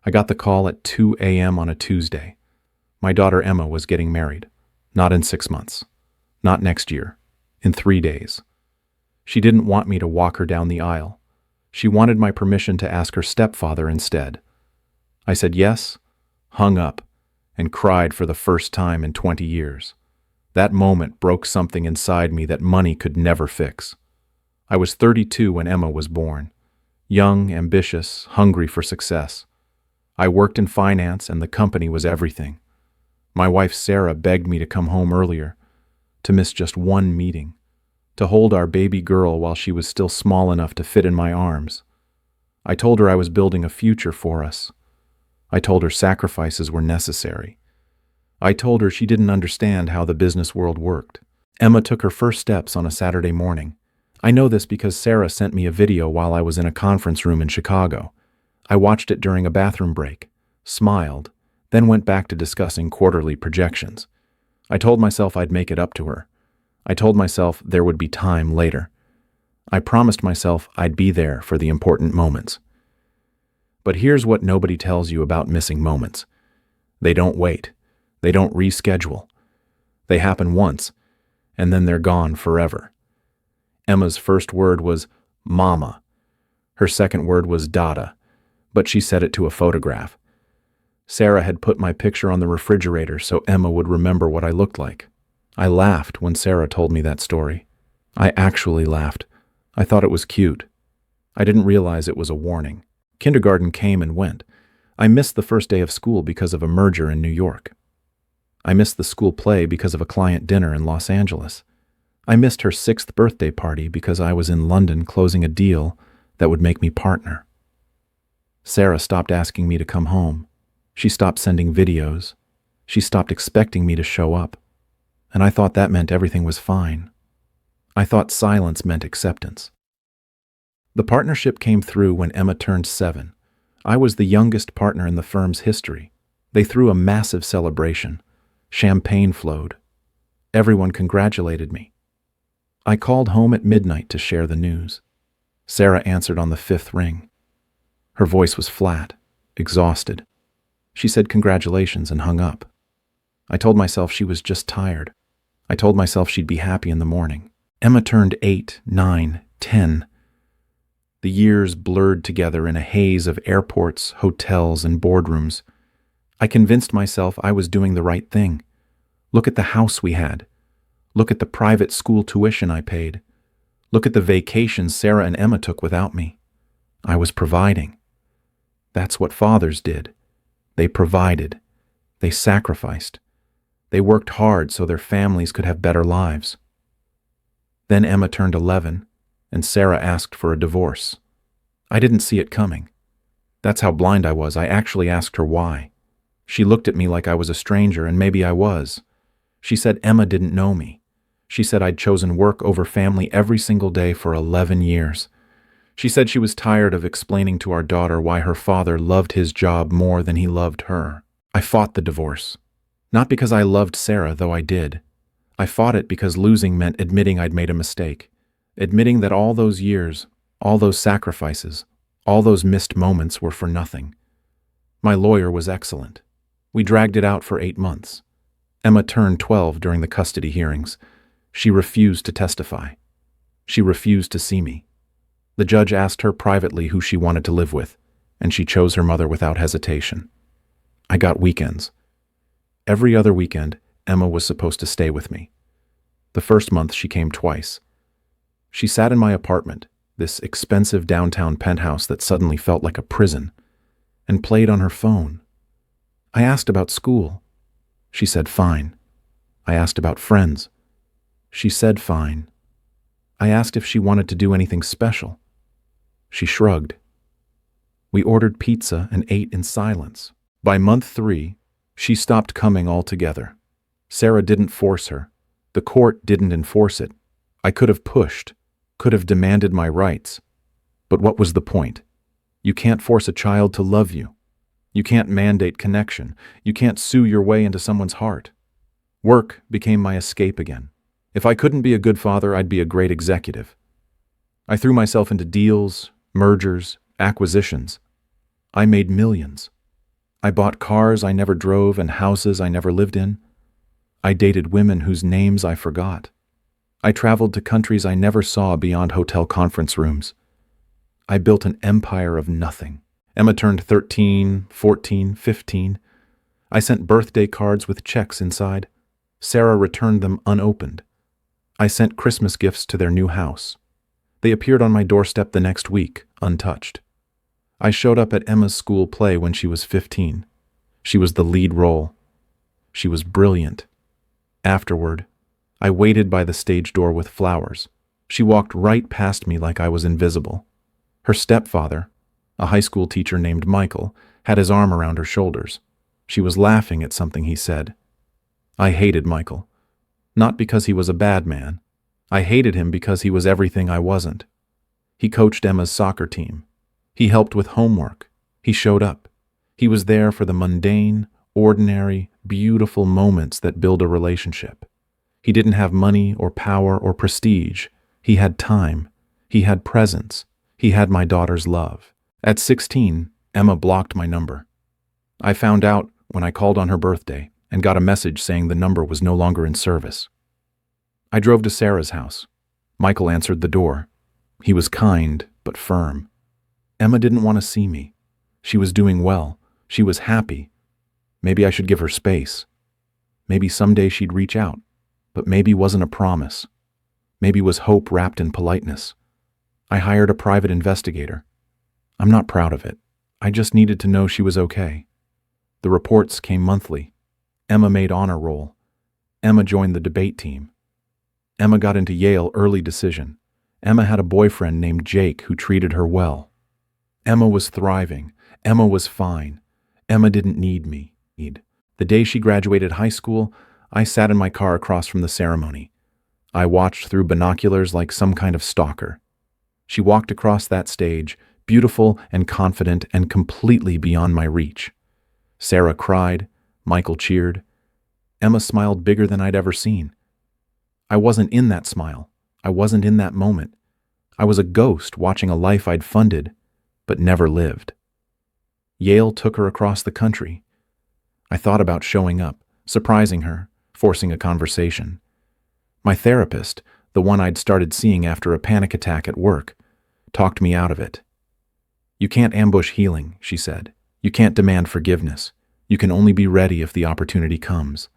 I got the call at 2 a.m. on a Tuesday. My daughter Emma was getting married. Not in 6 months. Not next year. In 3 days. She didn't want me to walk her down the aisle. She wanted my permission to ask her stepfather instead. I said yes, hung up, and cried for the first time in 20 years. That moment broke something inside me that money could never fix. I was 32 when Emma was born. Young, ambitious, hungry for success. I worked in finance and the company was everything. My wife Sarah begged me to come home earlier, to miss just one meeting, to hold our baby girl while she was still small enough to fit in my arms. I told her I was building a future for us. I told her sacrifices were necessary. I told her she didn't understand how the business world worked. Emma took her first steps on a Saturday morning. I know this because Sarah sent me a video while I was in a conference room in Chicago. I watched it during a bathroom break, smiled, then went back to discussing quarterly projections. I told myself I'd make it up to her. I told myself there would be time later. I promised myself I'd be there for the important moments. But here's what nobody tells you about missing moments. They don't wait. They don't reschedule. They happen once, and then they're gone forever. Emma's first word was "Mama." Her second word was "Dada," but she said it to a photograph. Sarah had put my picture on the refrigerator so Emma would remember what I looked like. I laughed when Sarah told me that story. I actually laughed. I thought it was cute. I didn't realize it was a warning. Kindergarten came and went. I missed the first day of school because of a merger in New York. I missed the school play because of a client dinner in Los Angeles. I missed her 6th birthday party because I was in London closing a deal that would make me partner. Sarah stopped asking me to come home. She stopped sending videos. She stopped expecting me to show up. And I thought that meant everything was fine. I thought silence meant acceptance. The partnership came through when Emma turned 7. I was the youngest partner in the firm's history. They threw a massive celebration. Champagne flowed. Everyone congratulated me. I called home at midnight to share the news. Sarah answered on the 5th ring. Her voice was flat, exhausted. She said congratulations and hung up. I told myself she was just tired. I told myself she'd be happy in the morning. Emma turned 8, 9, 10. The years blurred together in a haze of airports, hotels, and boardrooms. I convinced myself I was doing the right thing. Look at the house we had. Look at the private school tuition I paid. Look at the vacations Sarah and Emma took without me. I was providing. That's what fathers did. They provided. They sacrificed. They worked hard so their families could have better lives. Then Emma turned 11, and Sarah asked for a divorce. I didn't see it coming. That's how blind I was. I actually asked her why. She looked at me like I was a stranger, and maybe I was. She said Emma didn't know me. She said I'd chosen work over family every single day for 11 years. She said she was tired of explaining to our daughter why her father loved his job more than he loved her. I fought the divorce. Not because I loved Sarah, though I did. I fought it because losing meant admitting I'd made a mistake. Admitting that all those years, all those sacrifices, all those missed moments were for nothing. My lawyer was excellent. We dragged it out for 8 months. Emma turned 12 during the custody hearings. She refused to testify. She refused to see me. The judge asked her privately who she wanted to live with, and she chose her mother without hesitation. I got weekends. Every other weekend, Emma was supposed to stay with me. The first month, she came twice. She sat in my apartment, this expensive downtown penthouse that suddenly felt like a prison, and played on her phone. I asked about school. She said fine. I asked about friends. She said fine. I asked if she wanted to do anything special. She shrugged. We ordered pizza and ate in silence. By month 3, she stopped coming altogether. Sarah didn't force her. The court didn't enforce it. I could have pushed, could have demanded my rights. But what was the point? You can't force a child to love you. You can't mandate connection. You can't sue your way into someone's heart. Work became my escape again. If I couldn't be a good father, I'd be a great executive. I threw myself into deals, mergers, acquisitions. I made millions. I bought cars I never drove and houses I never lived in. I dated women whose names I forgot. I traveled to countries I never saw beyond hotel conference rooms. I built an empire of nothing. Emma turned 13, 14, 15. I sent birthday cards with checks inside. Sarah returned them unopened. I sent Christmas gifts to their new house. They appeared on my doorstep the next week, untouched. I showed up at Emma's school play when she was 15. She was the lead role. She was brilliant. Afterward, I waited by the stage door with flowers. She walked right past me like I was invisible. Her stepfather, a high school teacher named Michael, had his arm around her shoulders. She was laughing at something he said. I hated Michael. Not because he was a bad man. I hated him because he was everything I wasn't. He coached Emma's soccer team. He helped with homework. He showed up. He was there for the mundane, ordinary, beautiful moments that build a relationship. He didn't have money or power or prestige. He had time. He had presence. He had my daughter's love. At 16, Emma blocked my number. I found out when I called on her birthday and got a message saying the number was no longer in service. I drove to Sarah's house. Michael answered the door. He was kind, but firm. Emma didn't want to see me. She was doing well. She was happy. Maybe I should give her space. Maybe someday she'd reach out, but maybe wasn't a promise. Maybe was hope wrapped in politeness. I hired a private investigator. I'm not proud of it. I just needed to know she was okay. The reports came monthly. Emma made honor roll. Emma joined the debate team. Emma got into Yale early decision. Emma had a boyfriend named Jake who treated her well. Emma was thriving. Emma was fine. Emma didn't need me. The day she graduated high school, I sat in my car across from the ceremony. I watched through binoculars like some kind of stalker. She walked across that stage, beautiful and confident and completely beyond my reach. Sarah cried. Michael cheered. Emma smiled bigger than I'd ever seen. I wasn't in that smile. I wasn't in that moment. I was a ghost watching a life I'd funded, but never lived. Yale took her across the country. I thought about showing up, surprising her, forcing a conversation. My therapist, the one I'd started seeing after a panic attack at work, talked me out of it. You can't ambush healing, she said. You can't demand forgiveness. You can only be ready if the opportunity comes.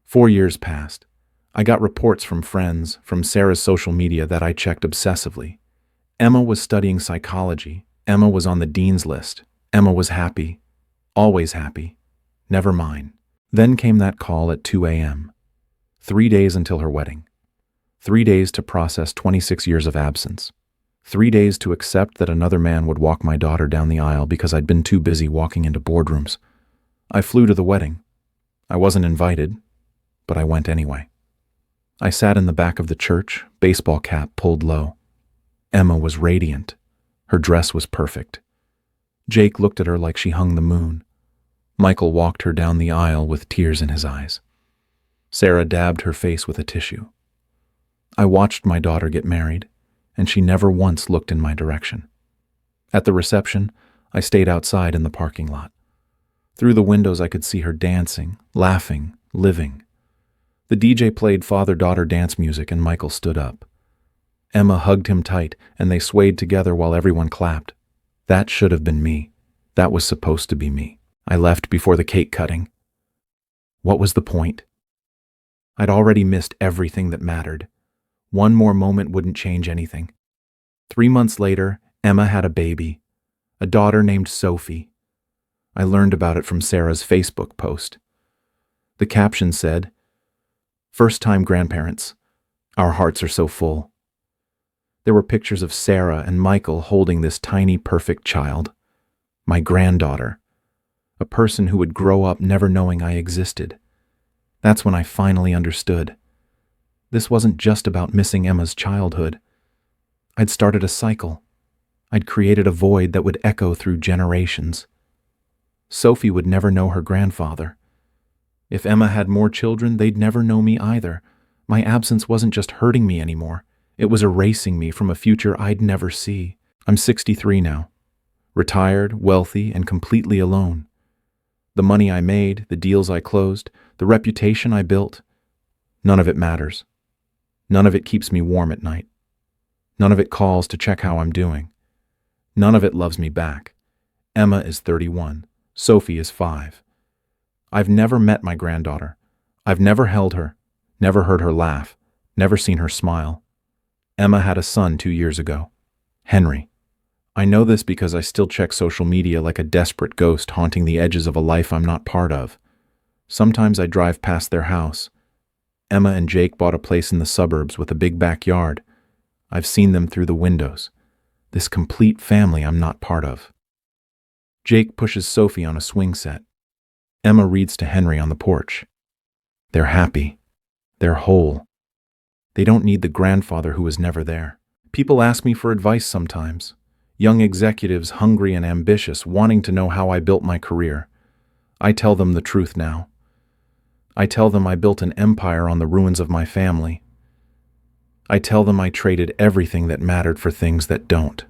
4 years passed. I got reports from friends, from Sarah's social media that I checked obsessively. Emma was studying psychology. Emma was on the dean's list. Emma was happy. Always happy. Never mine. Then came that call at 2 a.m. 3 days until her wedding. 3 days to process 26 years of absence. 3 days to accept that another man would walk my daughter down the aisle because I'd been too busy walking into boardrooms. I flew to the wedding. I wasn't invited, but I went anyway. I sat in the back of the church, baseball cap pulled low. Emma was radiant. Her dress was perfect. Jake looked at her like she hung the moon. Michael walked her down the aisle with tears in his eyes. Sarah dabbed her face with a tissue. I watched my daughter get married, and she never once looked in my direction. At the reception, I stayed outside in the parking lot. Through the windows I could see her dancing, laughing, living. The DJ played father-daughter dance music and Michael stood up. Emma hugged him tight and they swayed together while everyone clapped. That should have been me. That was supposed to be me. I left before the cake cutting. What was the point? I'd already missed everything that mattered. One more moment wouldn't change anything. 3 months later, Emma had a baby, a daughter named Sophie. I learned about it from Sarah's Facebook post. The caption said, "First-time grandparents. Our hearts are so full." There were pictures of Sarah and Michael holding this tiny, perfect child. My granddaughter. A person who would grow up never knowing I existed. That's when I finally understood. This wasn't just about missing Emma's childhood. I'd started a cycle. I'd created a void that would echo through generations. Sophie would never know her grandfather. If Emma had more children, they'd never know me either. My absence wasn't just hurting me anymore. It was erasing me from a future I'd never see. I'm 63 now. Retired, wealthy, and completely alone. The money I made, the deals I closed, the reputation I built, none of it matters. None of it keeps me warm at night. None of it calls to check how I'm doing. None of it loves me back. Emma is 31. Sophie is 5. I've never met my granddaughter. I've never held her, never heard her laugh, never seen her smile. Emma had a son 2 years ago. Henry. I know this because I still check social media like a desperate ghost haunting the edges of a life I'm not part of. Sometimes I drive past their house. Emma and Jake bought a place in the suburbs with a big backyard. I've seen them through the windows. This complete family I'm not part of. Jake pushes Sophie on a swing set. Emma reads to Henry on the porch. They're happy. They're whole. They don't need the grandfather who was never there. People ask me for advice sometimes. Young executives hungry and ambitious, wanting to know how I built my career. I tell them the truth now. I tell them I built an empire on the ruins of my family. I tell them I traded everything that mattered for things that don't.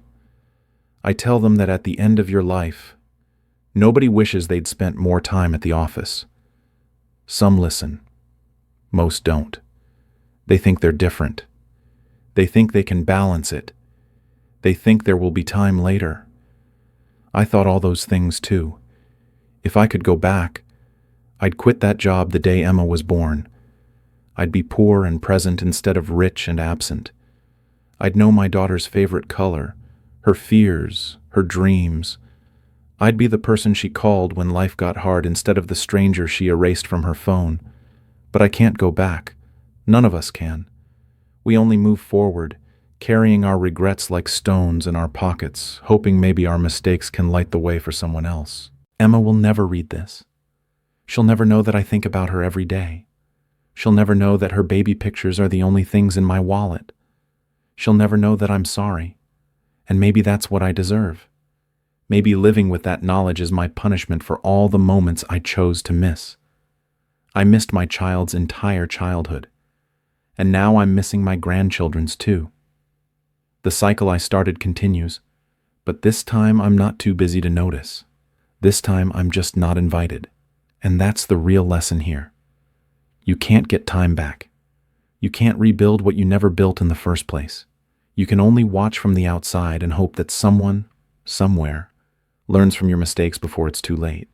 I tell them that at the end of your life, nobody wishes they'd spent more time at the office. Some listen. Most don't. They think they're different. They think they can balance it. They think there will be time later. I thought all those things too. If I could go back, I'd quit that job the day Emma was born. I'd be poor and present instead of rich and absent. I'd know my daughter's favorite color, her fears, her dreams. I'd be the person she called when life got hard instead of the stranger she erased from her phone. But I can't go back. None of us can. We only move forward, carrying our regrets like stones in our pockets, hoping maybe our mistakes can light the way for someone else. Emma will never read this. She'll never know that I think about her every day. She'll never know that her baby pictures are the only things in my wallet. She'll never know that I'm sorry. And maybe that's what I deserve. Maybe living with that knowledge is my punishment for all the moments I chose to miss. I missed my child's entire childhood. And now I'm missing my grandchildren's too. The cycle I started continues, but this time I'm not too busy to notice. This time I'm just not invited. And that's the real lesson here. You can't get time back. You can't rebuild what you never built in the first place. You can only watch from the outside and hope that someone, somewhere, learns from your mistakes before it's too late.